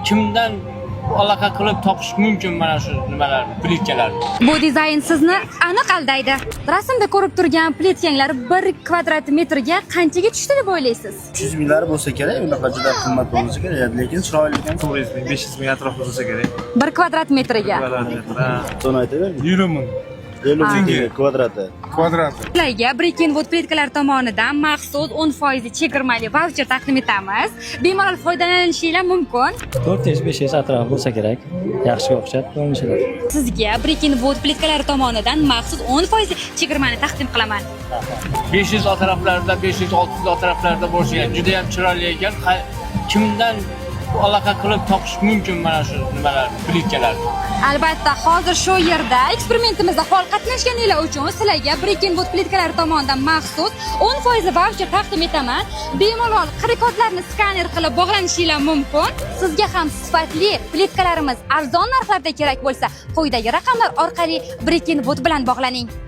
kimdan aloqa qilib topish mumkin mana shu nimalar, plitkalar. Bu dizayn sizni aniq aldaydi. Rasmda ko'rib turgan plitkanglar 1 kvadrat metrga qanchaga tushdi deb o'ylaysiz? 300 minglar bo'lsa kerak, unaqa juda qimmat bo'lsa kerak, lekin chiroyli ekan. 400 ming, 500 ming atrofida bo'lsa kerak. 1 kvadrat metrga. So'ni aytaver. 20 ming 50 ming kvadrati. kvadrati. Sizlarga Brickwood plitkalar tomonidan maxsus 10% chegirmali voucher taqdim etamiz. Bemalol foydalanishinglar mumkin. 400-500 atrofi bo'lsa kerak. Yaxshi o'xshab ko'rinishlar. Sizga Brickwood plitkalar tomonidan maxsus 10% chegirmani taqdim qilaman. 500 atroflarida, 500-600 atroflarida bo'lsa, juda ham chiroyli ekan. Kimdan aloqa qilib topish mumkin mana shu nimalar, plitkalar. Albatta, hozir shu yerda eksperimentimizda faol qatnashganinglar uchun sizlarga Brickwood plitkalar tomonidan maxsus 10% voucher taqdim etaman. Bemalol kodlarni skaner qilib bog'lanishinglar mumkin. Sizga ham sifatli plitkalarimiz arzon narxlarda kerak bo'lsa, quyidagi raqamlar orqali Brickwood bilan bog'laning.